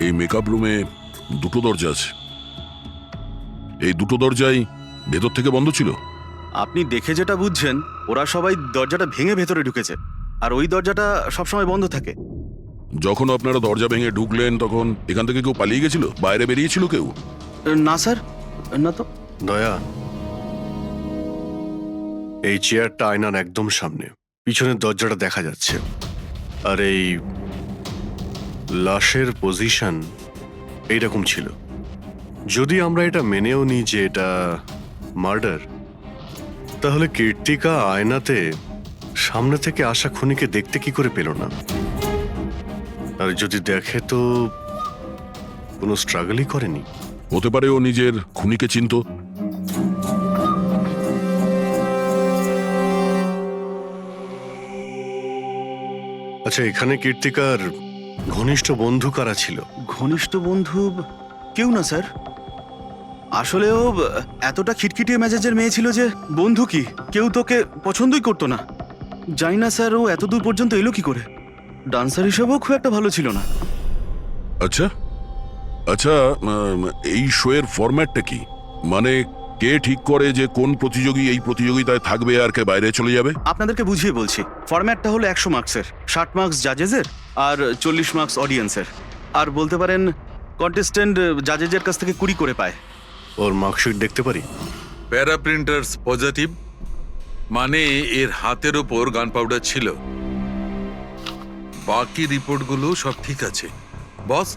এই মেকআপ রুমে দুটো দরজা আছে, এই দুটো দরজাই ভেতর থেকে বন্ধ ছিল। আপনি দেখে যেটা বুঝছেন, ওরা সবাই দরজাটা ভেঙে ভেতরে ঢুকেছে, আর ওই দরজাটা সবসময় বন্ধ থাকে। যখন আপনারা দরজা ভেঙে ঢুকলেন তখন এখান থেকে কেউ পালিয়ে গেছিল, বাইরে বেরিয়েছিল কেউ? না স্যার, না তো। দয়া, এই চেয়ারটা আয়নার একদম সামনে, পিছনের দরজাটা দেখা যাচ্ছে, আর এই লাশের পজিশন এইরকম ছিল। যদি আমরা এটা মেনেও নিই যে এটা মার্ডার, তাহলে কীর্তিকা আয়নাতে সামনে থেকে আসা খুনিকে দেখতে কি করে পেল না? আর যদি দেখে তো কোনো স্ট্রাগলই করেনি। হতে পারে ও নিজের খুনিকে চিনত। আচ্ছা, এখানে কীর্তিকার ঘনিষ্ঠ বন্ধু কারা ছিল? ঘনিষ্ঠ বন্ধু কেউ না স্যার। আসলে ও এতটা খিটখিটিয়ে মেজাজের মেয়ে ছিল যে বন্ধু কি, কেউ তোকে পছন্দই করতো না। জানি না স্যার ও এত দূর পর্যন্ত এলো কি করে। ডান্সার হিসেবেও খুব একটা ভালো ছিল না। আচ্ছা আচ্ছা, এই শোয়ের ফরম্যাটটা কি? মানে কে ঠিক করে যে কোন প্রতিযোগী এই প্রতিযোগিতায় থাকবে আর কে বাইরে চলে যাবে? আপনাদেরকে বুঝিয়ে বলছি। ফরম্যাটটা হলো 100 মার্কসের, 60 মার্কস জাজেসের আর 40 মার্কস অডিয়েন্সের। আর বলতে পারেন কন্টেস্টেন্ট জাজেসের কাছ থেকে 20 করে পায়। ওর মার্কশিট দেখতে পারি? প্যারা প্রিন্টার্স পজিটিভ, মানে এর হাতের ওপর গান পাউডার ছিল। বাকি রিপোর্টগুলো সব ঠিক আছে বস।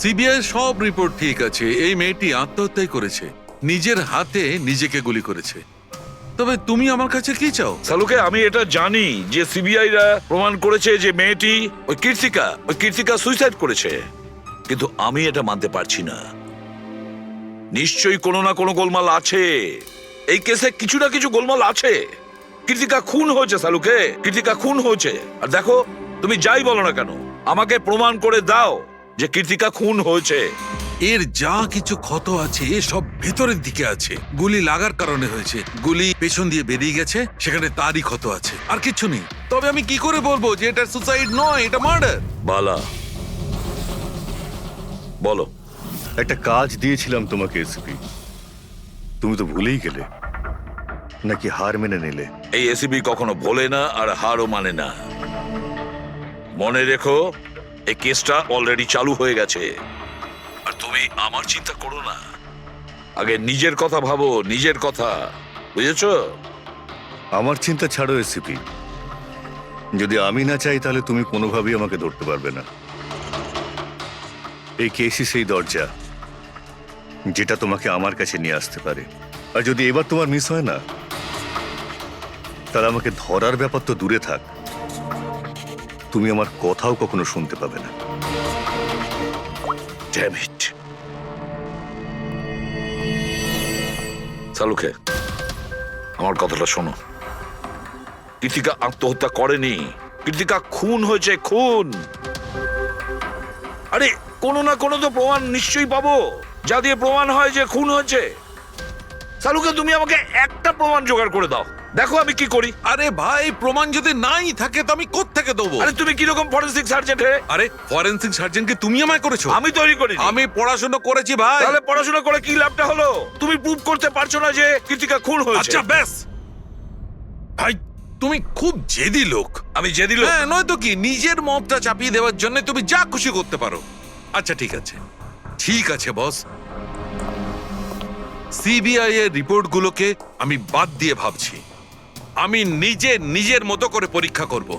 সিবিআই সব রিপোর্ট ঠিক আছে। এই মেয়েটি আত্মহত্যাই করেছে, নিজের হাতে নিজেকে গুলি করেছে। তবে তুমি আমার কাছে কি চাও? সালুকে, আমি এটা জানি যে সিবিআই রা প্রমাণ করেছে যে মেয়েটি ওই কীর্তিকা সুইসাইড করেছে, কিন্তু আমি এটা মানতে পারছি না। নিশ্চয়ই কোনো না কোনো গোলমাল আছে এই কেসে, কিছু না কিছু গোলমাল আছে। কীর্তিকা খুন হয়েছে সালুকে, কীর্তিকা খুন হয়েছে। আর দেখো, তুমি যাই বলো না কেন, আমাকে প্রমাণ করে দাও যে কীর্তিকা খুন হয়েছে। এর যা কিছু ক্ষত আছে সব ভেতরের দিকে আছে, গুলি লাগার কারণে হয়েছে। গুলি পেছন দিয়ে বেরিয়ে গেছে, সেখানে তারই ক্ষত আছে, আর কিছু নেই। তবে আমি কি করে বলবো যে এটা সুসাইড নয়, এটা মার্ডার? বালা, বলো। একটা কাজ দিয়েছিলাম তোমাকে এসপি, তুমি তো ভুলেই গেলে, নাকি হার মেনে নিলে? এই এসিবি কখনো ভোলে না আর হারও মানে না। মনে রেখো, এই কেসটা অলরেডি চালু হয়ে গেছে। আর তুমি আমার চিন্তা করো না, আগে নিজের কথা ভাবো, নিজের কথা, বুঝেছো? আমার চিন্তা ছাড়ো এসপি, যদি আমি না চাই তাহলে তুমি কোনোভাবেই আমাকে ধরতে পারবে না। এই কেসই সেই দরজা যেটা তোমাকে আমার কাছে নিয়ে আসতে পারে। আর যদি এবার তোমার মিস হয় না, তাহলে আমাকে ধরার ব্যাপার তো দূরে থাক, তুমি আমার কথাও কখনো শুনতে পাবে না। Damn it. সালুকে, আমার কথাটা শোনো। কীর্তিকা আত্মহত্যা করেনি, কীর্তিকা খুন হয়েছে, খুন। আরে কোনো না কোনো তো প্রমাণ নিশ্চয়ই পাবো, যা দিয়ে প্রমাণ হয় যে খুন হয়েছে। সালুকে, তুমি আমাকে একটা প্রমাণ জোগাড় করে দাও, দেখো আমি কি করি। আরে ভাই, প্রমাণ যদি নাই থাকে তো আমি কোত্থেকে দেবো? আরে তুমি কিরকম ফরেনসিক সার্জন হে? আরে ফরেনসিক সার্জনকে তুমি আমায় করেছো? আমি তৈরি করি। আমি পড়াশোনা করেছি ভাই। তাহলে পড়াশোনা করে কি লাভটা হলো? তুমি প্রুভ করতে পারছো না যে কীর্তিকা খুন হয়েছে। আচ্ছা ব্যাস ভাই, তুমি খুব জেদি লোক। আমি জেদি লোক? হ্যাঁ, নয়তো কি, নিজের মতটা চাপিয়ে দেওয়ার জন্য তুমি যা খুশি করতে পারো। আচ্ছা ঠিক আছে, ঠিক আছে বস, সিবিআই এর রিপোর্টগুলোকে আমি বাদ দিয়ে ভাবছি। আমি নিজের মতো করে পরীক্ষা করব,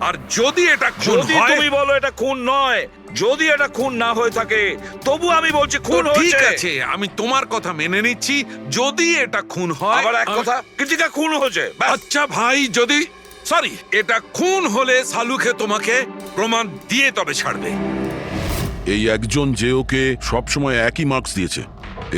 আর যদি এটা খুন যদি হয়, তুমি বলো এটা খুন নয়, যদি এটা খুন না হয়ে থাকে, তবু আমি বলছি খুন তো ঠিক হয়েছে। আছে, আমি তোমার কথা মেনে নিচ্ছি। যদি এটা খুন হয়, আবার এক কথা, কীর্তিকা খুন হয়েছে, ব্যাস। আচ্ছা ভাই, যদি সরি এটা খুন হলে সালুকে তোমাকে প্রমাণ দিয়ে তবে ছাড়বে। এই একজন যে ওকে সবসময় একই মার্কস দিয়েছে,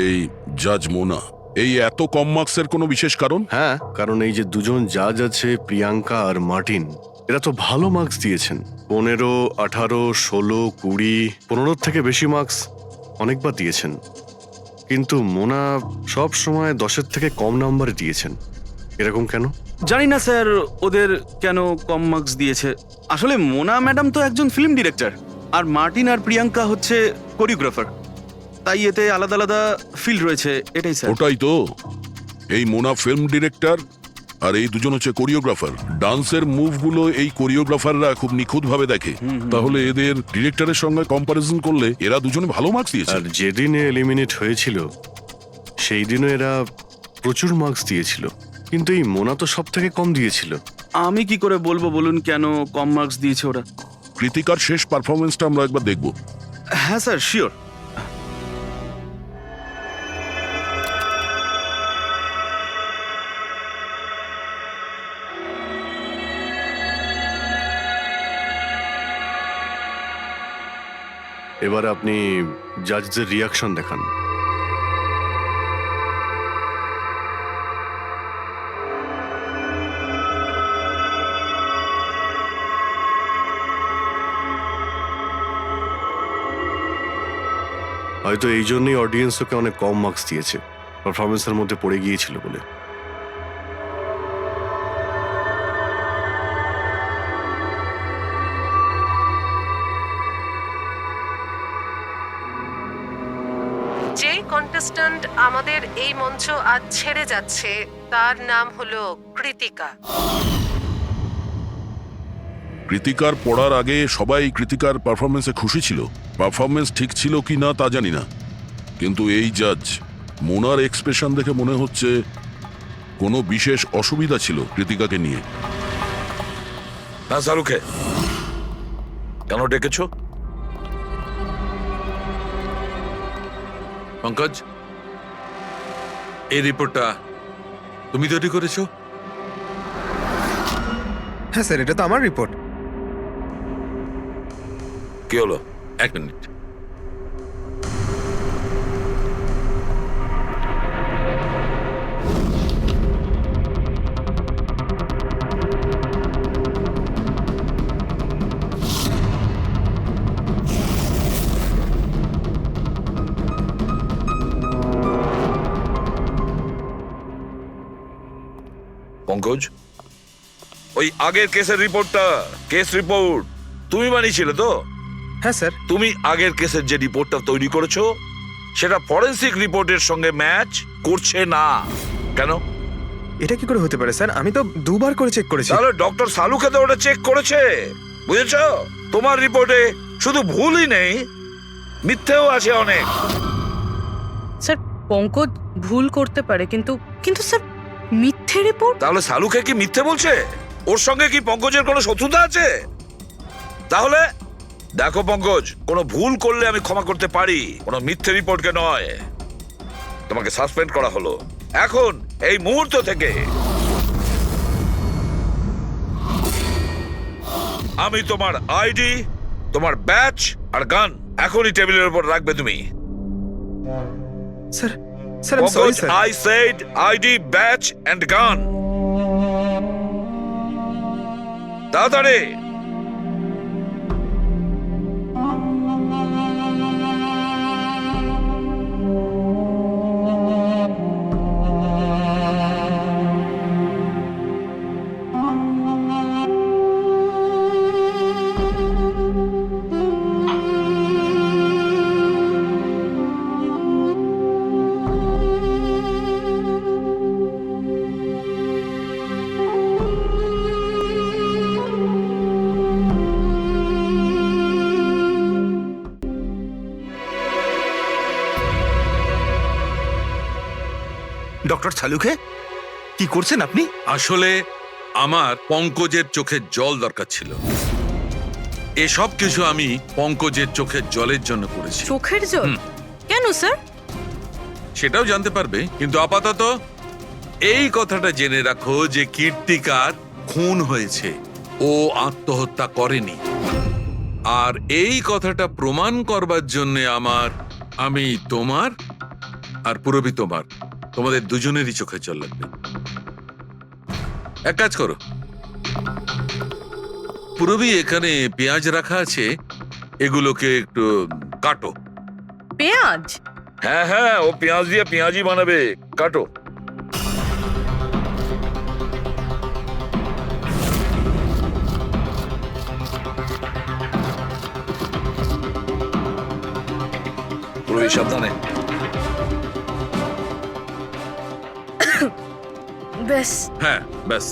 এই জাজ মোনা, এই এত কম মার্কসের কোনো বিশেষ কারণ? হ্যাঁ, কারণ এই যে দুজন জাজ আছে, প্রিয়াঙ্কা আর মার্টিন, এরা তো ভালো মার্কস দিয়েছেন। 15, 18, 16, 20, 15 থেকে বেশি মার্কস অনেকবার দিয়েছেন, কিন্তু মোনা সব সময় 10-এর থেকে কম নাম্বার দিয়েছেন। এরকম কেন? জানি না স্যার ওদের কেন কম মার্কস দিয়েছে। আসলে মোনা ম্যাডাম তো একজন ফিল্ম ডিরেক্টর, আর মার্টিন আর প্রিয়াঙ্কা হচ্ছে কোরিওগ্রাফার, তাই এতে আলাদা আলাদা ফিল্ড রয়েছে, এটাই স্যার। ওটাই তো, এই মোনা ফিল্ম ডিরেক্টর আর এই দুজন হচ্ছে কোরিওগ্রাফার। ডান্সের মুভগুলো এই কোরিওগ্রাফাররা খুব নিখুঁতভাবে দেখে, তাহলে এদের ডিরেক্টরের সঙ্গে কম্পারিজন করলে এরা দুজনে ভালো মার্কস দিয়েছে। আর যেদিন এলিমিনেট হয়েছিল সেই দিনও এরা প্রচুর মার্কস দিয়েছিল, কিন্তু এই মোনা তো সব থেকে কম দিয়েছিল। আমি কি করে বলবো বলুন কেন কম মার্কস দিয়েছে ওরা? কৃতিকার শেষ পারফরমেন্সটা আমরা একবার দেখব। হ্যাঁ স্যার, শিওর। এবার আপনি জাজদের রিয়াকশন দেখান। হয়তো এই জন্যই অডিয়েন্স ওকে অনেক কম মার্কস দিয়েছে, পারফরমেন্সের মধ্যে পড়ে গিয়েছিল বলে। যে কন্টেস্ট্যান্ট আমাদের এই মঞ্চ আজ ছেড়ে যাচ্ছে তার নাম হলো কৃতিকা। কৃতিকার পড়ার আগে সবাই কৃতিকার পারফরমেন্সে খুশি ছিল। পারফরমেন্স ঠিক ছিল কি না তা জানি না, কিন্তু এই জাজ মোনার এক্সপ্রেশন দেখে মনে হচ্ছে কোনো বিশেষ অসুবিধা ছিল কৃতিকাকে নিয়ে। না শাহরুখে, কেন ডেকেছো? পঙ্কজ, এই রিপোর্টটা তুমি তৈরি করেছো? হ্যাঁ স্যার, এটা তো আমার রিপোর্ট। কি হলো? এক মিনিট। পঙ্কজ, ওই আগের কেসের রিপোর্টটা, কেস রিপোর্ট তুমি বানিয়েছিলে তো? হ্যাঁ স্যার। তুমি আগের কেসের যে রিপোর্টটা তৈরি করেছো সেটা ফরেনসিক রিপোর্টের সঙ্গে ম্যাচ করছে না কেন? এটা কি করে হতে পারে স্যার? আমি তো দুবার করে চেক করেছি। তাহলে ডক্টর সালুকে তো ওটা চেক করেছে, বুঝেছো? তোমার রিপোর্টে শুধু ভুলই নেই, মিথ্যেও আছে অনেক। স্যার, পঙ্কজ ভুল করতে পারে, কিন্তু কিন্তু স্যার মিথ্যে রিপোর্ট? তাহলে সালুকে কি মিথ্যে বলছে? ওর সঙ্গে কি পঙ্কজের কোনো শত্রুতা আছে? তাহলে দেখো পঙ্কজ, কোনো ভুল করলে আমি ক্ষমা করতে পারি, কোনো মিথ্যে রিপোর্টকে নয়। তোমাকে সাসপেন্ড করা হলো এখন, এই মুহূর্ত থেকে। আমি তোমার আইডি, তোমার ব্যাচ আর গান এখনই টেবিলের উপর রাখবে তুমি। স্যার, স্যার আমি sorry Pankaj, sir. I said ID, badge and gun. তাড়াতাড়ি। ডক্টর সালুখে, কি করছেন আপনি? আসলে আমার পঙ্কজের চোখের জল দরকার ছিল। এসব কিছু আমি পঙ্কজের চোখের জলের জন্য করেছি। চোখের জল? কেন স্যার? সেটাও জানতে পারবে, কিন্তু আপাতত এই কথাটা জেনে রাখো যে কীর্তিকার খুন হয়েছে, ও আত্মহত্যা করেনি। আর এই কথাটা প্রমাণ করবার জন্য আমি তোমার আর পুরবি তোমাদের দুজনেরই চোখে জল লাগবে। এক কাজ করো, পুরবি এখানে পেঁয়াজ রাখা আছে, এগুলোকে একটু কাটো। পেঁয়াজ? হ্যাঁ হ্যাঁ, ও পেঁয়াজ দিয়ে পেঁয়াজি বানাবে, কাটো। পুরোহিত সাবধানে। বেশ হ্যাঁ ব্যাস।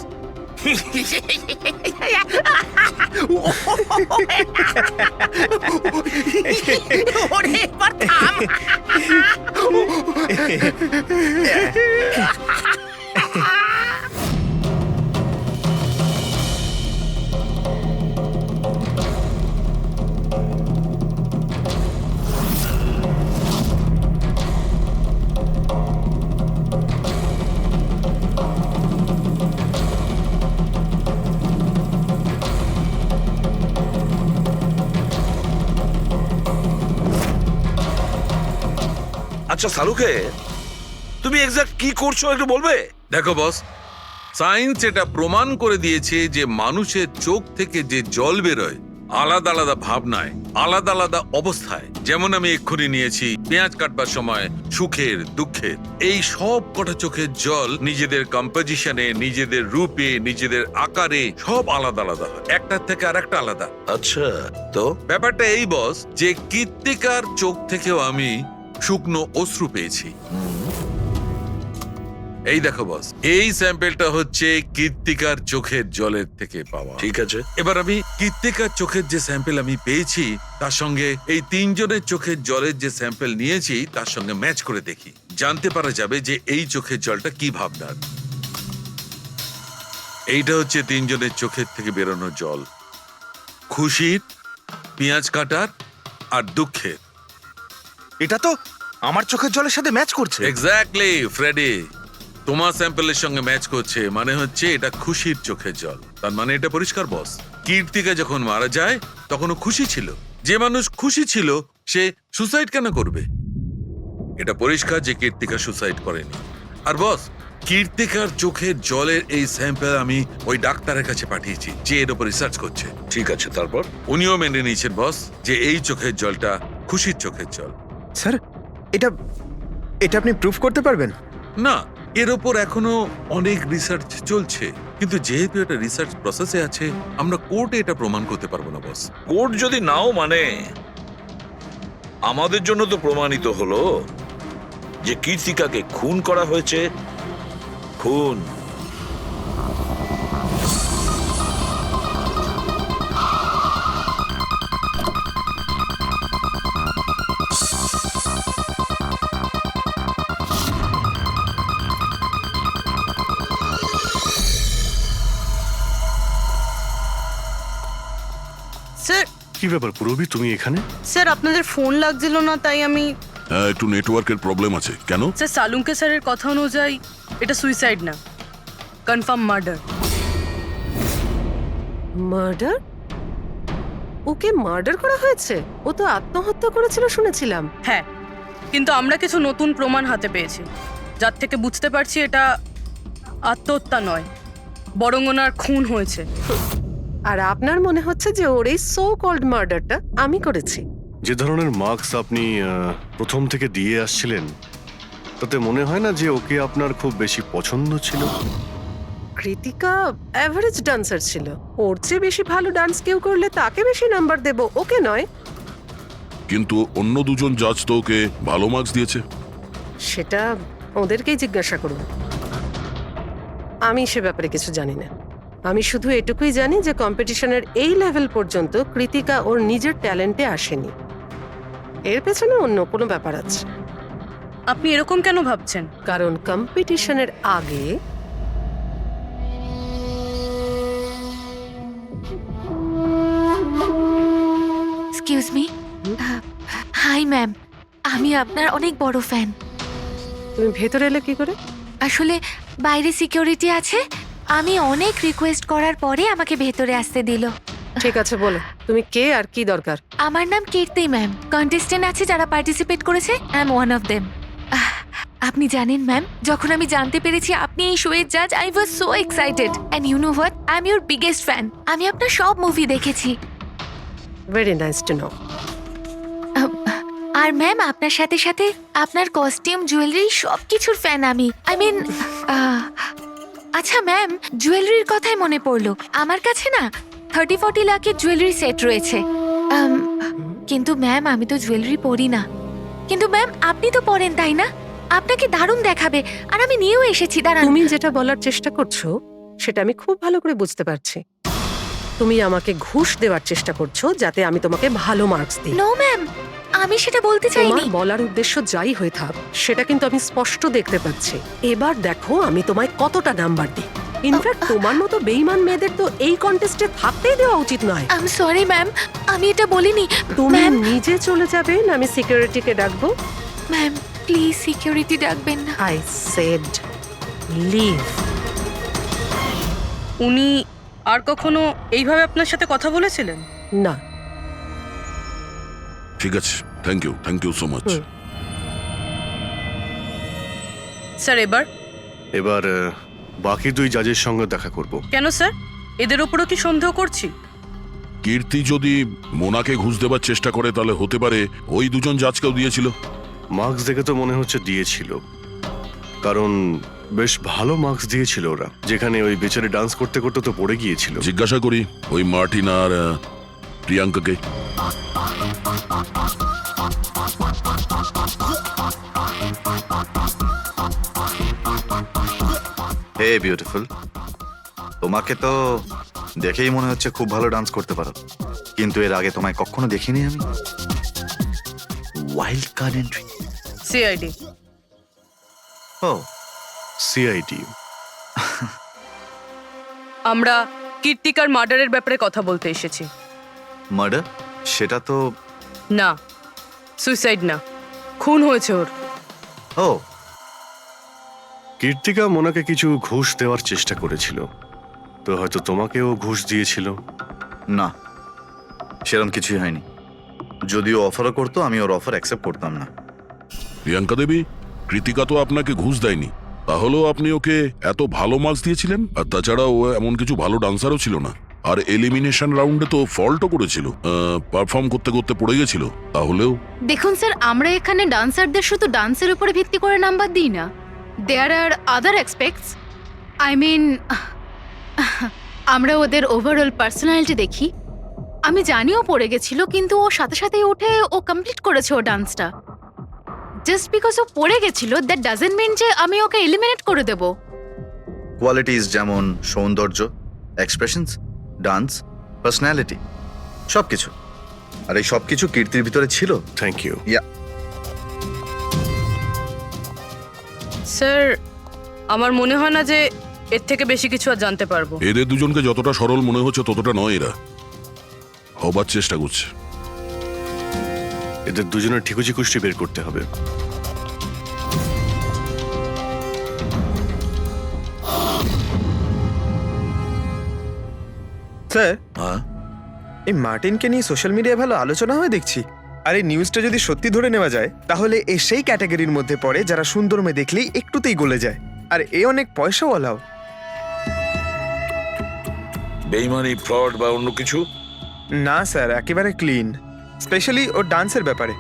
আচ্ছা সালুকে, তুমি এক্সাক্ট কি করছো একটু বলবে? দেখো বস, সায়েন্স এটা প্রমাণ করে দিয়েছে যে মানুষের চোখ থেকে যে জল বেরোয় আলাদা আলাদা ভাবনায়, আলাদা আলাদা অবস্থায়, যেমন আমি এক্ষুনি নিয়েছি পেঁয়াজ কাটবার সময় সুখের, দুঃখের, এই সব কটা চোখের জল নিজেদের কম্পোজিশনে, নিজেদের রূপে, নিজেদের আকারে সব আলাদা আলাদা হয়, একটার থেকে আর একটা আলাদা। আচ্ছা, তো ব্যাপারটা এই বস যে কৃত্তিকার চোখ থেকেও আমি শুকনো অশ্রু পেয়েছি। এই দেখো বস, এই স্যাম্পেলটা হচ্ছে কৃত্তিকার চোখের জলের থেকে পাওয়া। ঠিক আছে, এবার আমি কৃত্তিকার চোখের যে স্যাম্পেল আমি পেয়েছি তার সঙ্গে এই তিনজনের চোখের জলের যে স্যাম্পেল নিয়েছি তার সঙ্গে ম্যাচ করে দেখি, জানতে পারা যাবে যে এই চোখের জলটা কি ভাবনার। এইটা হচ্ছে তিনজনের চোখের থেকে বেরোনো জল, খুশির, পেঁয়াজ কাটার আর দুঃখের। এটা তো আমার চোখের জলের সাথে ম্যাচ করছে। এক্স্যাক্টলি ফ্রেডি, তোমার স্যাম্পেলের সঙ্গে ম্যাচ করছে, মানে হচ্ছে এটা খুশির চোখের জল। তার মানে এটা পরিষ্কার বস, কীর্তিকা যখন মারা যায় তখন ও খুশি ছিল। যে মানুষ খুশি ছিল সে সুসাইড কেন করবে? এটা পরিষ্কার যে কীর্তিকা সুসাইড করেনি। আর বস, কীর্তিকার চোখের জলের এই স্যাম্পেল আমি ওই ডাক্তারের কাছে পাঠিয়েছি যে এর উপর রিসার্চ করছে। ঠিক আছে, তারপর? উনিও মেনে নিয়েছেন বস যে এই চোখের জলটা খুশির চোখের জল। স্যার, এটা এটা আপনি প্রুফ করতে পারবেন? না, এর ওপর এখনো অনেক রিসার্চ চলছে, কিন্তু যেহেতু এটা রিসার্চ প্রসেসে আছে আমরা কোর্টে এটা প্রমাণ করতে পারবো না বস। কোর্ট যদি নাও মানে, আমাদের জন্য তো প্রমাণিত হলো যে কীর্তিকাকে খুন করা হয়েছে। খুন। স্যার, কি ব্যাপার পুরবি, তুমি এখানে? স্যার আপনাদের ফোন লাগছিল না তাই আমি। হ্যাঁ, একটু নেটওয়ার্কের প্রবলেম আছে। কেন? স্যার সালুঙ্কে স্যারের কথা অনুযায়ী এটা সুইসাইড না, কনফার্ম মার্ডার। মার্ডার? ওকে মার্ডার করা হয়েছে? ও তো আত্মহত্যা করেছিল শুনেছিলাম। হ্যাঁ, কিন্তু আমরা কিছু নতুন প্রমাণ হাতে পেয়েছি যার থেকে বুঝতে পারছি এটা আত্মহত্যা নয়, বরং ওনার খুন হয়েছে। আর আপনার মনে হচ্ছে যে ওর এই সো কল্ড মার্ডারটা আমি করেছি? যে ধরনের মার্কস আপনি প্রথম থেকে দিয়ে আসছিলেন তাতে মনে হয় না যে ওকে আপনার খুব বেশি পছন্দ ছিল। কৃতিকা অ্যাভারেজ ডান্সার ছিল, ওর চেয়ে বেশি ভালো ডান্স কেউ করলে তাকে বেশি নাম্বার দেব, ওকে নয়। কিন্তু অন্য দুজন জাজ তো ওকে ভালো মার্কস দিয়েছে। সেটা ওদেরকেই জিজ্ঞাসা করুন, আমি সে ব্যাপারে কিছু জানি না। আমি শুধু এটুকুই জানি যে কম্পিটিশনের এই লেভেল পর্যন্ত কৃতিকা ওর নিজের ট্যালেন্টে আসেনি, এর পেছনে অন্য কোনো ব্যাপার আছে। আপনি এরকম কেন ভাবছেন? কারণ কম্পিটিশনের আগে এক্সকিউজ মি। হাই ম্যাম, আমি আপনার অনেক বড় ফ্যান। তুমি ভেতরে এলে কি করে? আসলে বাইরে সিকিউরিটি আছে, আমি অনেক রিকোয়েস্ট করার পরে আমাকে ভেতরে আসতে দিল। ঠিক আছে, বলো তুমি কে আর কি দরকার। আমার নাম কীর্তি ম্যাম, কন্টেস্টেন্ট আছে যারা পার্টিসিপেট করেছে, I am one of them. আপনি জানেন ম্যাম, যখন আমি জানতে পেরেছি আপনি এই শোয়ের জাজ, I was so excited and you know what, I am your biggest fan. আমি আপনার সব মুভি দেখেছি। Very nice to know. আর ম্যাম আপনার সাথে সাথে আপনার কস্টিউম, জুয়েলারি সব কিছুর ফ্যান আমি। আই মিন, আচ্ছা ম্যাম, জুয়েলারির কথাই মনে পড়লো, আমার কাছে না 30-40 লাখের জুয়েলারি সেট রয়েছে। কিন্তু ম্যাম আমি তো জুয়েলারি পরি না। কিন্তু ম্যাম আপনি তো পড়েন তাই না? আপনাকে দারুণ দেখাবে। আর আমি নিয়েও এসেছি, দাঁড়ান। তুমি যেটা বলার চেষ্টা করছো সেটা আমি খুব ভালো করে বুঝতে পারছি। তুমি আমাকে ঘুষ দেওয়ার চেষ্টা করছো যাতে আমি তোমাকে ভালো মার্কস দিই। নো ম্যাম, আমি সেটা বলতে চাইনি। তোমার বলার উদ্দেশ্য যাই হয়ে থাক সেটা কিন্তু আমি স্পষ্ট দেখতে পাচ্ছি। এবার দেখো আমি তোমায় কতটা নাম্বার দিই। ইনফ্যাক্ট তোমার মতো বেইমান মেয়েদের তো এই কন্টেস্টে থাকতেই দেওয়া উচিত নয়। আই এম সরি ম্যাম, আমি এটা বলিনি। তুমি ম্যাম, নিজে চলে যাবে না আমি সিকিউরিটিকে ডাকবো? ম্যাম প্লিজ সিকিউরিটি ডাকবেন না। I said leave. উনি আর কখনো এইভাবে আপনার সাথে কথা বলেছিলেন? না। ঠিক আছে, thank you so much. Hmm. Sir এবার এবার বাকি 2 জাজের সঙ্গে দেখা করব। কেন স্যার? এদের ওপরও কি সন্দেহ করছি? কীর্তি যদি মোনাকে ঘুষ দেবার চেষ্টা করে তাহলে হতে পারে ওই 2জন জাজকেও দিয়েছিল। মার্কস দেখে তো মনে হচ্ছে দিয়েছিল, কারণ বেশ ভালো মার্কস দিয়েছিল ওরা। যেখানে ওই বেচারে ডান্স করতে করতে তো পড়ে গিয়েছিল। জিজ্ঞাসা করি ওই মার্টিন আর প্রিয়াঙ্কাকে। হে বিউটিফুল, তোমাকে তো দেখেই মনে হচ্ছে খুব ভালো ডান্স করতে পারো, কিন্তু এর আগে তোমায় কখনো দেখিনি আমি। Wild card entry. সিআইডি। ও, সিআইডি। আমরা কীর্তিকার মার্ডারের ব্যাপারে কথা বলতে এসেছি। মার্ডার? সেটা তো না, সুইসাইড না, খুন হয়েছে ওর। ও, কীর্তিকা মোনাকে কিছু ঘুষ দেওয়ার চেষ্টা করেছিল, তো হয়তো তোমাকেও ঘুষ দিয়েছিল। না, সেরকম কিছুই হয়নি। যদিও অফারও করতো আমি ওর অফার অ্যাকসেপ্ট করতাম না। প্রিয়াঙ্কা দেবী, কৃতিকা তো আপনাকে ঘুষ দেয়নি, তাহলেও আপনি ওকে এত ভালো মার্কস দিয়েছিলেন। আর তাছাড়া ও এমন কিছু ভালো ডান্সারও ছিল না, আর এলিমিনেশন রাউন্ডে তো ফল্টও করেছিল, পারফর্ম করতে করতে পড়ে গেছিল। তাহলেও দেখুন স্যার, আমরা এখানে ডান্সারদের শুধু ডান্সের উপরে ভিত্তি করে নাম্বার দিই না। দেয়ার আর আদার এক্সপেক্টস, আই মিন আমরা ওদের ওভারঅল পার্সোনালিটি দেখি। আমি জানিও পড়ে গেছিল, কিন্তু ও সাথে সাথেই উঠে ও কমপ্লিট করেছে ও ডান্সটা। জাস্ট বিকজ ও পড়ে গেছিল দ্যাট ডাজন্ট মিন যে আমি ওকে এলিমিনেট করে দেব। কোয়ালিটিস যেমন সৌন্দর্য, এক্সপ্রেশনস, ডান্স, পার্সোনালিটি, সবকিছু। আর এই সবকিছু কীর্তির ভিতরে ছিল। Thank you. স্যার আমার মনে হয় না যে এর থেকে বেশি কিছু আর জানতে পারবো। এদের দুজনকে যতটা সরল মনে হচ্ছে ততটা নয়, এরা হবার চেষ্টা করছে। এদের দুজনের ঠিকুজি কুষ্টি বের করতে হবে। স্যার, হ্যাঁ, এই মার্টিনকে নিয়ে সোশ্যাল মিডিয়ায় ভালো আলোচনা হয় দেখছি। আর এই নিউজটা যদি সত্যি ধরে নেওয়া যায় তাহলে এ সেই ক্যাটাগরির মধ্যে পড়ে যারা সুন্দর মেয়ে দেখলেই একটুতেই গলে যায়। আর এ অনেক পয়সাওয়ালাও। বেইমানি, ফ্রড বা অন্য কিছু? না স্যার, একেবারে ক্লিন, স্পেশালি ওর ডান্সের ব্যাপারে।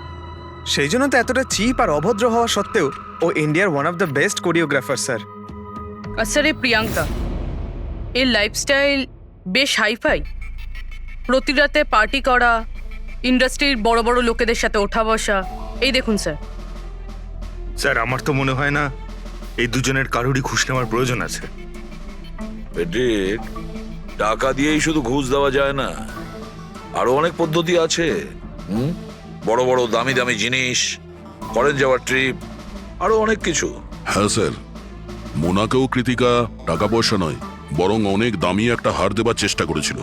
সেই জন্য তো এতটা চিপ আর অভদ্র হওয়া সত্ত্বেও ও ইন্ডিয়ার one of the best choreographer sir. আর স্যার এই প্রিয়াঙ্কা, এর লাইফস্টাইল বেশ হাইফাই। প্রতি রাতে পার্টি করা, ইন্ডাস্ট্রির বড় বড় লোকেদের সাথে ওঠা বসা। এই দেখুন স্যার। স্যার, আমার তো মনে হয় না এই দুজনের কারোরই ঘুষ নেওয়ার প্রয়োজন আছে। পেটেক, টাকা দিয়েই শুধু ঘুষ দেওয়া যায় না, আরো অনেক পদ্ধতি আছে। বড় বড় দামি দামি জিনিস, ফরেন যাওয়ার ট্রিপ, আরো অনেক কিছু। হ্যাঁ স্যার, মোনাকেও কৃতিকা টাকা পয়সা নয় বরং অনেক দামি একটা হার দেবার চেষ্টা করেছিল।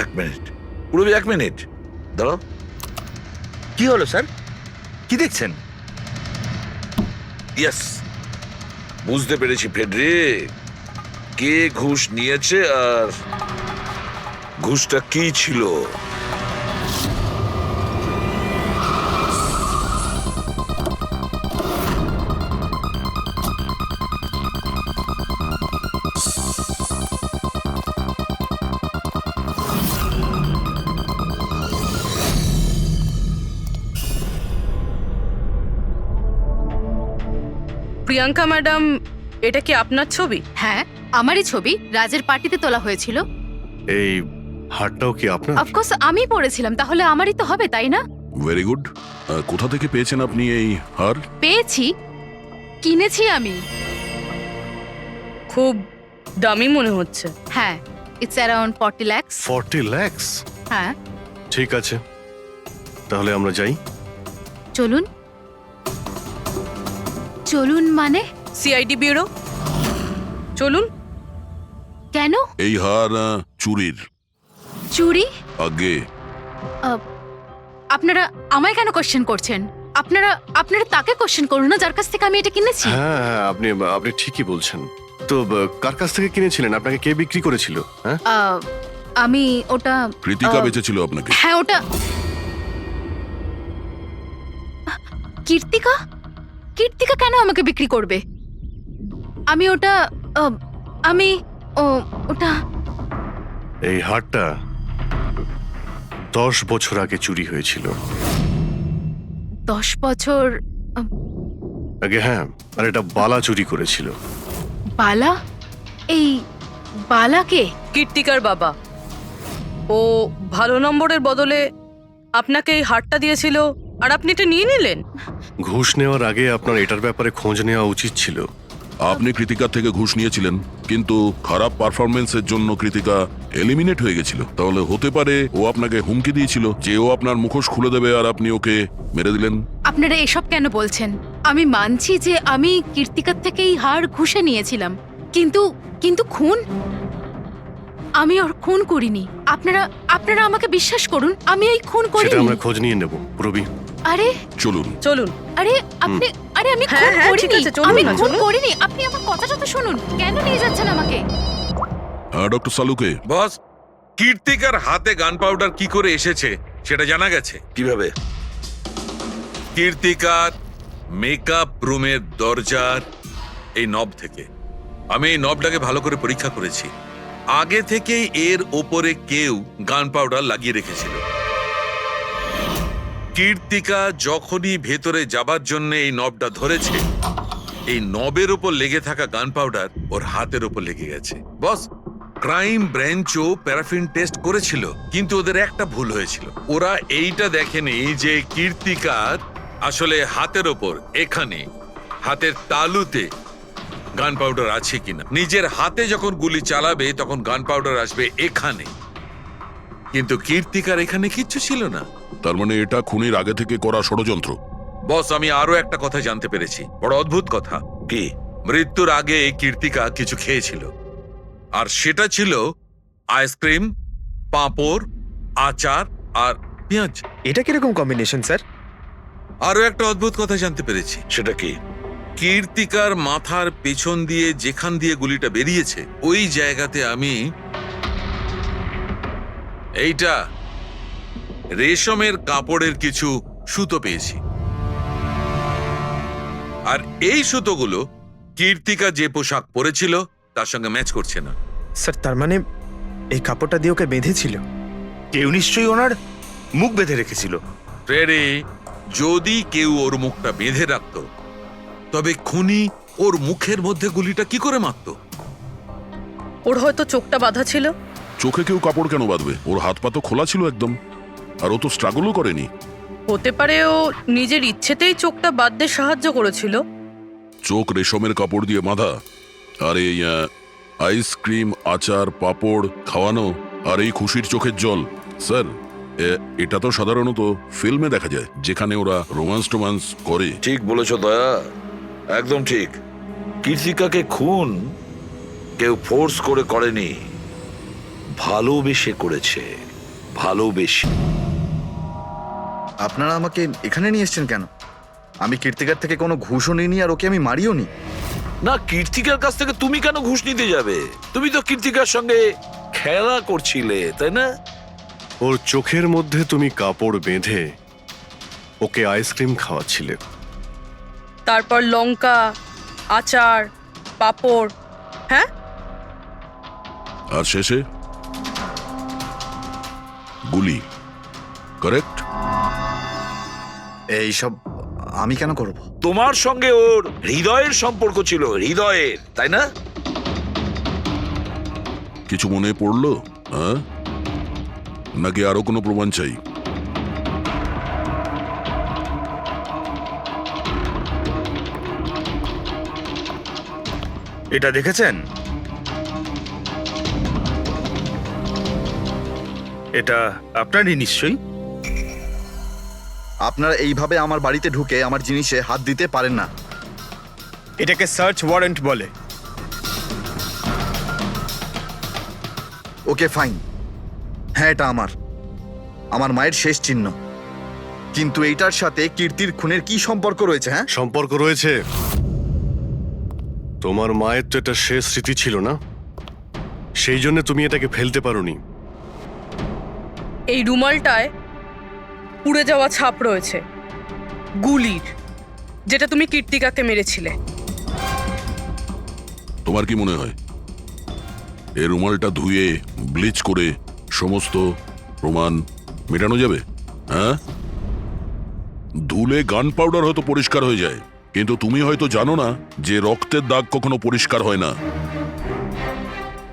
এক মিনিট, পুরবি 1 মিনিট দাঁড়াও। কি হলো স্যার? কি দেখছেন? ইয়েস, বুঝতে পেরেছি ফেডরিক, কে ঘুষ নিয়েছে আর ঘুষটা কি ছিল। প্রিয়াঙ্কা ম্যাডাম, এটা কি আপনার ছবি? হ্যাঁ, আমারই ছবি, রাজের পার্টিতে তোলা হয়েছিল। এই হারটাও কি আপনার? অফকোর্স আমি পরেছিলাম, তাহলে আমারই তো হবে, তাই না? Very good. কোথা থেকে পেয়েছেন আপনি এই হার? পেয়েছি, কিনেছি আমি। খুব দামি মনে হচ্ছে। হ্যাঁ, ইটস অ্যারাউন্ড 40 lakhs। 40 lakhs? হ্যাঁ, ঠিক আছে, তাহলে আমরা যাই। চলুন। চলুন মানে? সিআইডি ব্যুরো চলুন। কেন? এই হার চুরির। চুরি? আগে আপনারা আমায় কেন কোশ্চেন করছেন? আপনারা আপনারা তাকে কোশ্চেন করুন না যার কাছ থেকে আমি এটা কিনেছি। হ্যাঁ হ্যাঁ, আপনি আপনি ঠিকই বলছেন। তো কার কাছ থেকে কিনেছিলেন? আপনাকে কে বিক্রি করেছিল? হ্যাঁ, আমি ওটা কৃতিকা বেঁচেছিল আপনাকে। হ্যাঁ, ওটা কীর্তিকা। কীর্তিকা কেন আমাকে বিক্রি করবে? আমি ওটা আমি ওটা এই হারটা 10 বছর আগে চুরি হয়েছিল। 10 বছর আগে? হ্যাঁ, আর এটা বালা চুরি করেছিল। বালা? এই বালাকে? কীর্তিকার বাবা। ও ভালো নম্বরের বদলে আপনাকে এই হারটা দিয়েছিল, আর আপনি এটা নিয়ে নিলেন। ঘুষ নেওয়ার আগে আপনার এটার ব্যাপারে খোঁজ নেওয়া উচিত ছিল। আপনি কৃতিকার থেকে ঘুষ নিয়েছিলেন, কিন্তু খারাপ পারফরমেন্সের জন্য কৃতিকা এলিমিনেট হয়ে গেছিল। তাহলে হতে পারে ও আপনাকে হুমকি দিয়েছিল যে ও আপনার মুখোশ খুলে দেবে, আর আপনি ওকে মেরে দিলেন। আপনারা এসব কেন বলছেন? আমি মানছি যে আমি কীর্তিকার থেকে এই হার ঘুষে নিয়েছিলাম, কিন্তু কিন্তু খুন? আমি ওর খুন করিনি। আপনারা আপনারা আমাকে বিশ্বাস করুন, আমি এই খুন সেটা করিনি। আমরা খোঁজ নিয়ে নেব, রবি। আরে চলুন চলুন। আরে আপনি আরে আমি হ্যাঁ, খুন হ্যাঁ, ঠিক করিনি। আছে, চলুন আমি না, খুন চলুন। করিনি। আপনি আমার কথাটা তো শুনুন। কেন নিয়ে যাচ্ছেন আমাকে? হ্যাঁ ডক্টর সালুকে, বস, কীর্তিকার হাতে গান পাউডার কি করে এসেছে সেটা জানা গেছে। কিভাবে? কীর্তিকার মেকআপ রুমের দরজার এই নব থেকে। আমি এই নবটাকে ভালো করে পরীক্ষা করেছি। আগে থেকেই এর ওপরে কেউ গান পাউডার লাগিয়ে রেখেছিল। কীর্তিকা যখনই ভেতরে যাবার জন্য এই নবটা ধরেছে, এই নবের ওপর লেগে থাকা গান পাউডার ওর হাতের ওপর লেগে গেছে। বস, ক্রাইম ব্রাঞ্চও প্যারাফিন টেস্ট করেছিল, কিন্তু ওদের একটা ভুল হয়েছিল। ওরা এইটা দেখেনি যে কীর্তিকার আসলে হাতের ওপর, এখানে হাতের তালুতে গান পাউডার আছে কিনা। নিজের হাতে যখন গুলি চালাবে তখন গান পাউডার আসবে এখানে, কিন্তু কীর্তিকার এখানে কিচ্ছু ছিল না। তার মানে এটা খুনের আগে থেকে করা ষড়যন্ত্র। বস, আমি আরো একটা কথা জানতে পেরেছি, বড় অদ্ভুত কথা। কি? মৃত্যুর আগে কীর্তিকা কিছু খেয়েছিল, আর সেটা ছিল আইসক্রিম, পাঁপড়, আচার আর পেঁয়াজ। এটা কিরকম কম্বিনেশন স্যার? আরো একটা অদ্ভুত কথা জানতে পেরেছি। সেটা কি? কীর্তিকার মাথার পেছন দিয়ে যেখান দিয়ে গুলিটা বেরিয়েছে, ওই জায়গাতে আমি এইটা রেশমের কাপড়ের কিছু সুতো পেয়েছি। আর এই সুতোগুলো কীর্তিকা যে পোশাক পরেছিল তার সঙ্গে ম্যাচ করছে না। স্যার তার মানে এই কাপড়টা দিয়ে ওকে বেঁধেছিল? কেউ নিশ্চয়ই ওনার মুখ বেঁধে রেখেছিল। ফ্রেডি, যদি কেউ ওর মুখটা বেঁধে রাখতো, তবে খুনি ওর মুখের মধ্যে গুলিটা কি করে মারতো? ওর হয়তো চোখটা বাঁধা ছিল। চোখে কেউ কাপড় কেন বাঁধবে? ওর হাত পা তো খোলা ছিল একদম, আর ও তো স্ট্রাগলও করেনি। হতে পারে ও নিজের ইচ্ছেতেই চোখটা বাঁধতে সাহায্য করেছিল। চোখ রেশমের কাপড় দিয়ে বাঁধা, আর এই আইসক্রিম, আচার, পাঁপড় খাওয়ানো, আর এই খুশির চোখের জল। স্যার, এটা তো সাধারণত ফিল্মে দেখা যায়, যেখানে ওরা রোমান্স করে। ঠিক বলেছ দয়া, একদম ঠিক। কীর্তিকাকে খুন কেউ ফোর্স করে করেনি, ভালোবেসে করেছে। ভালোবেসে। আপনারা আমাকে এখানে নিয়ে এসেছেন কেন? আমি কীর্তিকার থেকে কোনো ঘুষও নিইনি, আর ওকে আমি মারিও নি। না, কীর্তিকার কাছ থেকে তুমি কেন ঘুষ নিতে যাবে? তুমি তো কীর্তিকার সঙ্গে খেলা করছিলে, তাই না? ওর চোখের মধ্যে তুমি কাপড় বেঁধে ওকে আইসক্রিম খাওয়াচ্ছিলে। তারপর লঙ্কা, আচার, পাঁপড়। হ্যাঁ, আর শেষে গুলি। কারেক্ট? এইসব আমি কেন করব? তোমার সঙ্গে ওর হৃদয়ের সম্পর্ক ছিল, হৃদয়ের, তাই না? কিছু মনে পড়লো? হ্যাঁ, নাকি আরো কোনো প্রমাণ চাই? এটা দেখেছেন? এটা আপনারই নিশ্চয়ই। আপনারা এইভাবে আমার বাড়িতে ঢুকে আমার জিনিসে হাত দিতে পারেন না। এটাকে সার্চ ওয়ারেন্ট বলে। ওকে ফাইন, হ্যাঁ এটা আমার মায়ের শেষ চিহ্ন। কিন্তু এইটার সাথে কীর্তির খুনের কি সম্পর্ক রয়েছে? হ্যাঁ, সম্পর্ক রয়েছে। তোমার মায়ের তো এটা শেষ স্মৃতি ছিল না, সেই জন্য তুমি এটাকে ফেলতে পারোনি। এই রুমালটায় পুড়ে যাওয়া ছাপ রয়েছে গুলির, যেটা তুমি কীর্তিকাকে মেরেছিলে। তোমার কি মনে হয় এই রুমালটা ধুয়ে ব্লিচ করে সমস্ত প্রমাণ মেটানো যাবে? হ্যাঁ, ধুলে গান পাউডার হয়তো পরিষ্কার হয়ে যায়, কিন্তু তুমি হয়তো জানো না যে রক্তের দাগ কখনো পরিষ্কার হয় না।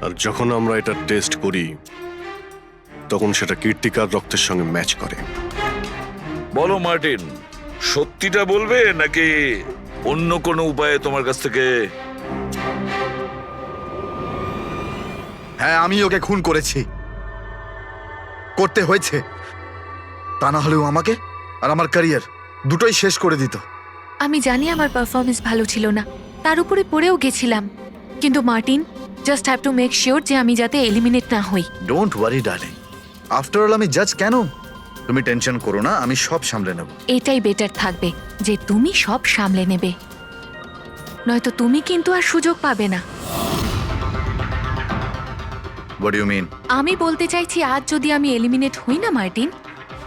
আর যখন আমরা এটা টেস্ট করি তখন সেটা কীর্তিকার রক্তের সঙ্গে ম্যাচ করে। বলো মার্টিন, সত্যিটা বলবে নাকি অন্য কোনো উপায়ে তোমার কাছ থেকে? হ্যাঁ আমি ওকে খুন করেছি, করতে হয়েছে। তা না হলেও আমাকে আর আমার ক্যারিয়ার দুটোই শেষ করে দিত। আমি জানি আমার পারফরমেন্স ভালো ছিল না, তার উপরে পড়েও গেছিলাম, কিন্তু Martin, just have to make sure যে আমি যাতে এলিমিনেট না হই। Don't worry darling, after all আমি জাজ কেন? তুমি টেনশন করো না, আমি সব সামলে নেব। এটাই বেটার থাকবে যে তুমি সব সামলে নেবে, নয়তো তুমি কিন্তু আর সুযোগ পাবে না। What do you mean? আমি বলতে চাইছি, আজ যদি আমি এলিমিনেট হই না মার্টিন,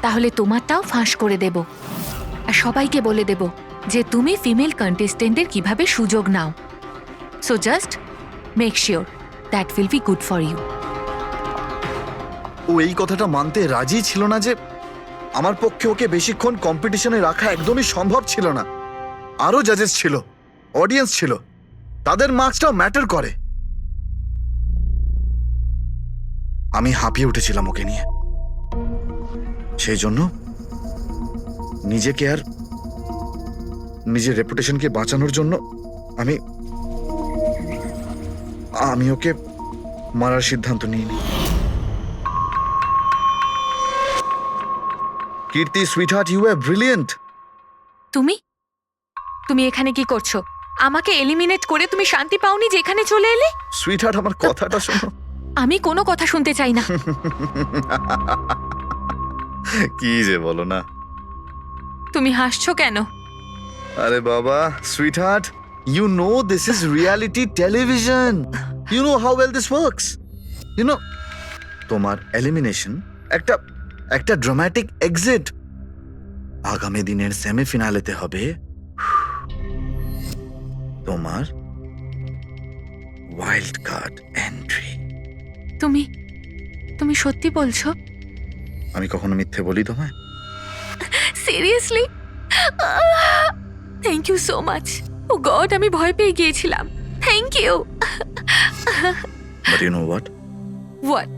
তাহলে তোমারটাও ফাঁস করে দেব, আর সবাইকে বলে দেব যে তুমি ফিমেল কন্টেস্টেন্টের কিভাবে সুযোগ নাও। So just make sure that will be good for you. ও এই কথাটা মানতে রাজি ছিল না যে আমার পক্ষে ওকে বেশিক্ষণ কম্পিটিশনে রাখা একদমই সম্ভব ছিল না। আরো জাজেস ছিল, অডিয়েন্স ছিল, তাদের মার্কসটাও ম্যাটার করে। আমি হাঁপিয়ে উঠেছিলাম ওকে নিয়ে, সেই জন্য নিজেকে আর নিজের রেপুটেশনকে বাঁচানোর জন্য আমি ওকে মারার সিদ্ধান্ত নিইনি। কীর্তি সুইটহার্ট, ইউ আর ব্রিলিয়েন্ট। তুমি এখানে কি করছো? আমাকে এলিমিনেট করে তুমি শান্তি পাওনি যে এখানে চলে এলে? সুইটহার্ট, আমার কথাটা শোনো। আমি কোনো কথা শুনতে চাই না। কি যে বলো না। তুমি হাসছো কেন? আরে বাবা sweetheart, you know this is reality television, you know how well this works, you know তোমার এলিমিনেশন একটা ড্রামাটিক এক্সিট। আগামী দিনের সেমিফিনালেতে হবে তোমার ওয়াইল্ড কার্ড এন্ট্রি। তুমি সত্যি বলছো? আমি কখনো মিথ্যে বলি তোমায়? Seriously? Thank you so much. Oh God, আমি ভয় পেয়ে গিয়েছিলাম। Thank you. But you know what? What?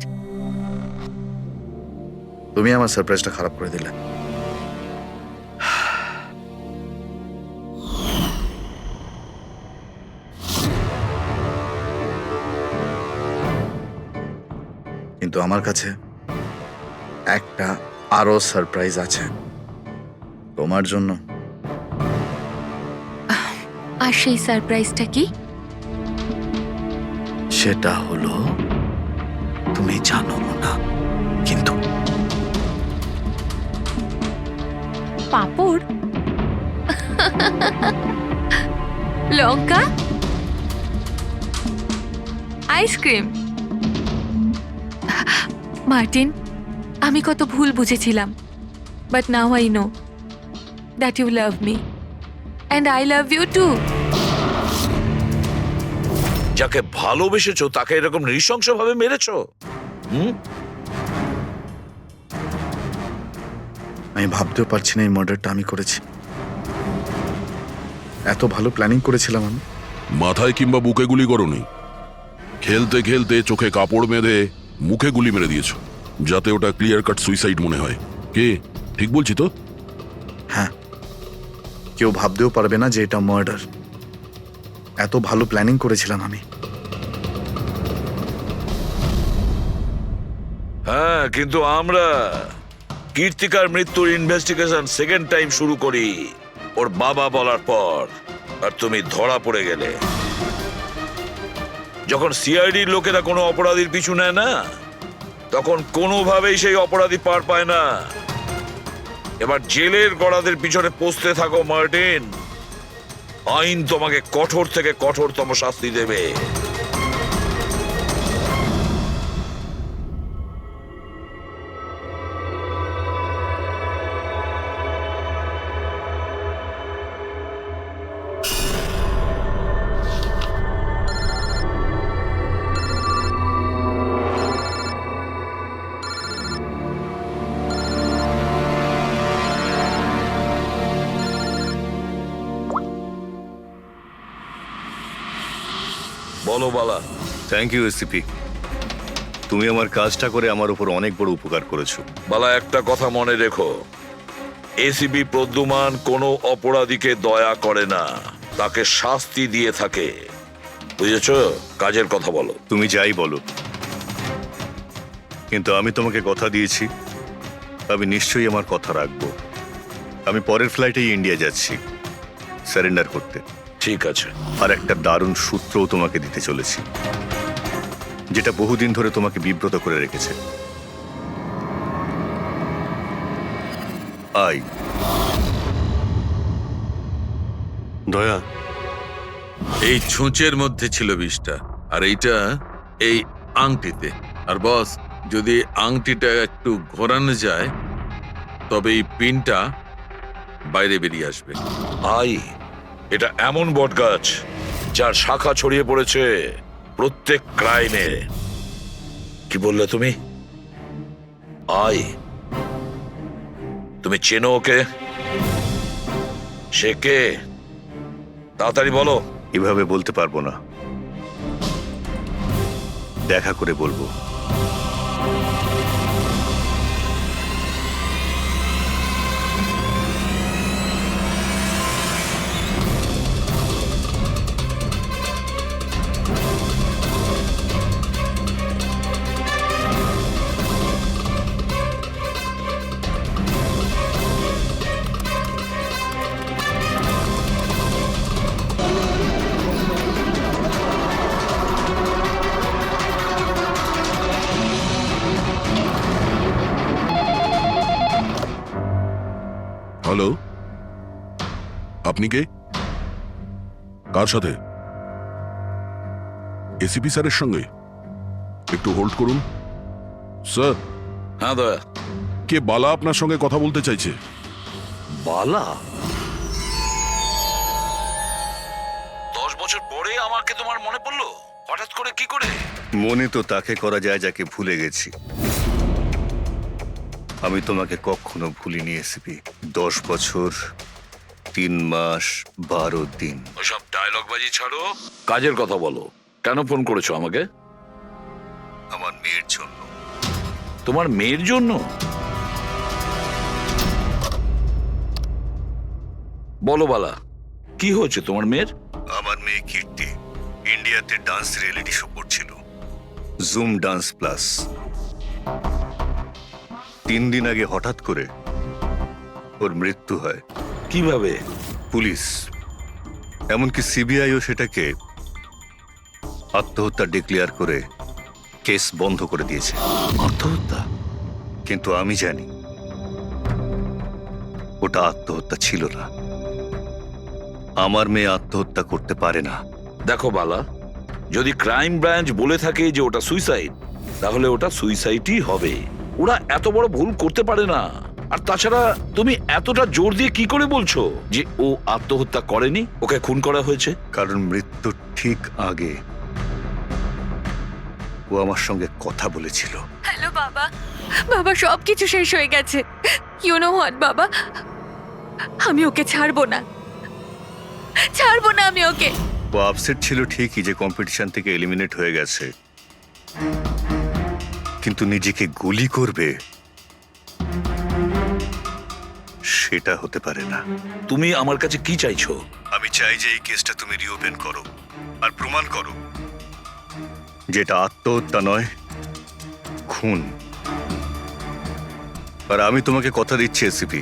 তুমি আমার সারপ্রাইজটা খারাপ করে দিলে। কিন্তু আমার কাছে একটা আরো সারপ্রাইজ আছে তোমার জন্য। আর সেই সারপ্রাইজটা কি? সেটা হলো তুমি জানো না, কিন্তু পাঁপড়, লঙ্কা, আইসক্রিম। মার্টিন, আমি কত ভুল বুঝেছিলাম, but now I know that you love me and I love you too. যাকে ভালোবেসেছো তাকে এরকম নৃশংসভাবে মেরেছো? আমি ভাবতেও পারছি না এই মার্ডারটা আমি করেছি। এত ভালো প্ল্যানিং করেছিলাম আমি। মাথায় কিংবা বুকে গুলি করনি, খেলতে খেলতে চোখে কাপড় বেঁধে মুখে গুলি মেরে দিয়েছো, যাতে ওটা ক্লিয়ার কাট সুইসাইড মনে হয়। কে ঠিক বলছি তো? হ্যাঁ, কেউ ভাবতেও পারবে না যে এটা মার্ডার। এত ভালো প্ল্যানিং করেছিলাম আমি। হ্যাঁ, কিন্তু আমরা কীর্তিকার মৃত্যুর ইনভেস্টিগেশন সেকেন্ড টাইম শুরু করি ওর বাবা বলার পর, আর তুমি ধরা পড়ে গেলে। যখন সিআইডির লোকেরা কোনো অপরাধীর পিছু নেয় না, তখন কোনোভাবেই সেই অপরাধী পার পায় না। এবার জেলের গড়াদের পিছনে পৌঁছতে থাকো মার্টিন, আইন তোমাকে কঠোর থেকে কঠোরতম শাস্তি দেবে। বলো বালা। থ্যাংক ইউ এসিপি, তুমি আমার কাজটা করে আমার উপর অনেক বড় উপকার করেছো। বালা, একটা কথা মনে রেখো, এসিবি প্রদ্যুমান কোনো অপরাধীকে দয়া করে না, তাকে শাস্তি দিয়ে থাকে, বুঝেছো? কাজের কথা বলো। তুমি যাই বলো, কিন্তু আমি তোমাকে কথা দিয়েছি, আমি নিশ্চয়ই আমার কথা রাখবো। আমি পরের ফ্লাইটেই ইন্ডিয়া যাচ্ছি সারেন্ডার করতে। ঠিক আছে। আর একটা দারুণ সূত্রও তোমাকে দিতে চলেছি, যেটা বহুদিন ধরে তোমাকে বিব্রত করে রেখেছে। আই দয়া, এই ছুঁচের মধ্যে ছিল বিষটা, আর এইটা এই আংটিতে। আর বস, যদি আংটিটা একটু ঘোরানো যায়, তবে এই পিনটা বাইরে বেরিয়ে আসবে। আই, এটা এমন বটগাছ যার শাখা ছড়িয়ে পড়েছে প্রত্যেক ক্রাইমে। কি বললে তুমি? আই, তুমি চেনো ওকে? সে কে? তাড়াতাড়ি বলো। এভাবে বলতে পারবো না, দেখা করে বলবো। হ্যালো, আপনি কে? কার সাথে? এসিপি স্যারের সঙ্গে? একটু হোল্ড করুন স্যার। হ্যাঁ দয়া। কে বালা আপনার সঙ্গে কথা বলতে চাইছে। বালা? 10 বছর পরে আমাকে তোমার মনে পড়লো হঠাৎ করে? কি করে? মনে তো তাকে করা যায় যাকে ভুলে গেছি। আমি তোমাকে কখনো ভুলিনি এসিপি। 10 বছর 3 মাস 12 দিন। ওসব ডায়লগ বাজি ছাড়ো, কাজের কথা বলো। কেন ফোন করেছো আমাকে? আমার মেয়ের জন্য। তোমার মেয়ের জন্য? বলো বালা, কি হয়েছে তোমার মেয়ের? আমার মেয়ে কীর্তি ইন্ডিয়াতে ডান্স রিয়েলিটি শো করছিল, জুম ডান্স প্লাস। 3 দিন আগে হঠাৎ করে ওর মৃত্যু হয়। কিভাবে? পুলিশ, এমনকি সিবিআইও সেটাকে আত্মহত্যা ডিক্লেয়ার করে কেস বন্ধ করে দিয়েছে। আত্মহত্যা? কিন্তু আমি জানি ওটা আত্মহত্যা ছিল না। আমার মেয়ে আত্মহত্যা করতে পারে না। দেখো বালা, যদি ক্রাইম ব্রাঞ্চ বলে থাকে যে ওটা সুইসাইড, তাহলে ওটা সুইসাইডই হবে। ওরা এত বড় ভুল করতে পারে না। আর তাছাড়া তুমি এতটা জোর দিয়ে কি করে বলছো যে ও আত্মহত্যা করেনি, ওকে খুন করা হয়েছে? কারণ মৃত্যুর ঠিক আগে ও আমার সঙ্গে কথা বলেছিল। হ্যালো বাবা, বাবা সবকিছু শেষ হয়ে গেছে। ইউ নো হোয়াট বাবা, আমি ওকে ছাড়বো না। ছাড়বো না আমি ওকে। ও আপসেট ছিল ঠিকই যে কম্পিটিশন থেকে এলিমিনেট হয়ে গেছে, কিন্তু নিজেকে গুলি করবে সেটা হতে পারে না। তুমি আমার কাছে কি চাইছো? আমি চাই যে এই কেসটা তুমি রিওপেন করো আর প্রমাণ করো যেটা আত্মহত্যা নয়, খুন। আর আমি তোমাকে কথা দিচ্ছি এসিপি,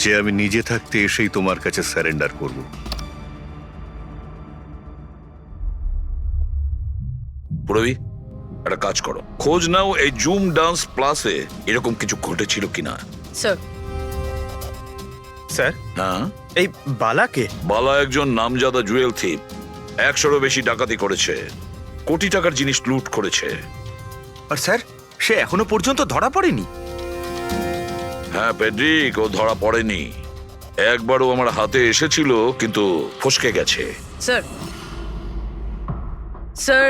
যে আমি নিজে থাকতে এসেই তোমার কাছে সারেন্ডার করব। পুরবি, একটা কাজ করো, খোঁজ নাও এই জুম ডান্স প্লাসে এরকম কিছু ঘটেছিল কিনা। স্যার, স্যার হ্যাঁ, এই বালাকে? বালা একজন নামজাদা জুয়েল থিপ, 100-এরও বেশি ডাকাতি করেছে, কোটি টাকার জিনিস লুট করেছে। আর স্যার, সে এখনো পর্যন্ত ধরা পড়েনি? হ্যাঁ পেড্রিক, ও ধরা পড়েনি। একবারও আমার হাতে এসেছিল কিন্তু ফসকে গেছে। স্যার, স্যার,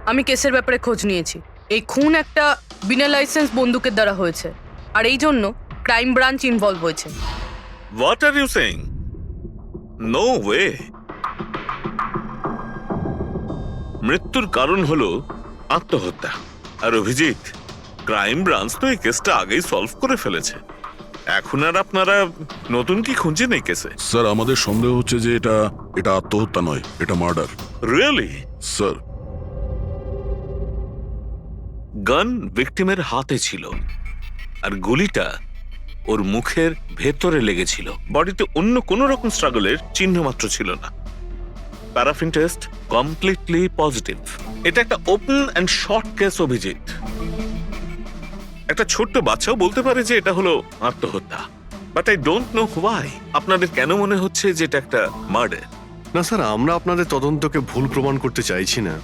আমি কেসের ব্যাপারে খোঁজ নিয়েছি। এই খুন একটা বিনা লাইসেন্স বন্দুকের দ্বারা হয়েছে, আর এই জন্য ক্রাইম ব্রাঞ্চ ইনভলভ হয়েছে। What are you saying? No way. মৃত্যুর কারণ হলো আত্মহত্যা। আর অভিজিৎ, ক্রাইম ব্রাঞ্চ তো এই কেসটা আগেই সলভ করে ফেলেছে। এখন আর আপনারা নতুন কি খুঁজছেন এই কেসে? স্যার, আমাদের সন্দেহ হচ্ছে যে এটা আত্মহত্যা নয়, এটা মার্ডার। রিয়েলি? স্যার, গান ভিকটিমের হাতে ছিল আর গুলিটা ওর মুখের ভেতরে লেগেছিল। বডিতে অন্য কোনো রকম স্ট্রাগলের চিহ্ন মাত্র ছিল না। Paraffin test completely positive. এটা একটা open and short case Abhijit. একটা ছোট্ট বাচ্চাও বলতে পারে যে এটা হলো আত্মহত্যা। But I don't know why আপনাদের কেন মনে হচ্ছে যে এটা একটা মার্ডার? না স্যার, আমরা আপনাদের তদন্তকে ভুল প্রমাণ করতে চাইছি না।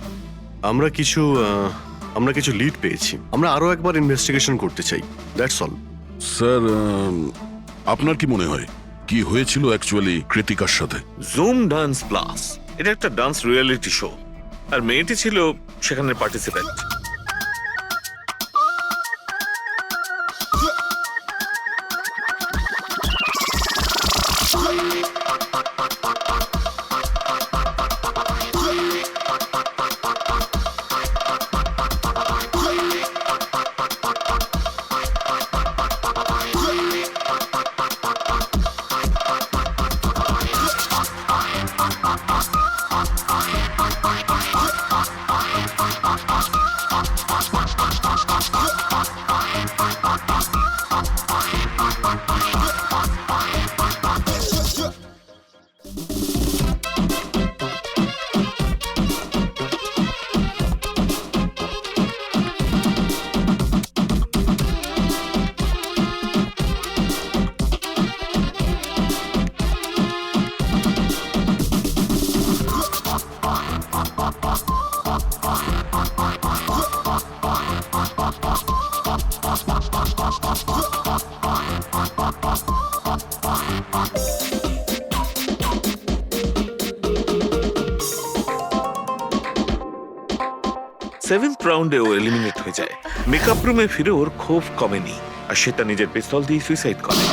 আমরা কিছু লিড পেয়েছি, আমরা আরো একবার ইনভেস্টিগেশন করতে চাই, দ্যাটস অল। স্যার, আপনার কি মনে হয় কি হয়েছিল অ্যাকচুয়ালি কৃতিকার সাথে? জুম ডান্স প্লাস এটা একটা ডান্স রিয়েলিটি শো, আর মেয়েটি ছিল সেখানে পার্টিসিপেন্ট। সেভেন্থ রাউন্ডে ও এলিমিনেট হয়ে যায়। মেকআপ রুমে ফিরে ওর ক্ষোভ কমেনি আর সে তার নিজের পিস্তল দিয়ে সুইসাইড করে।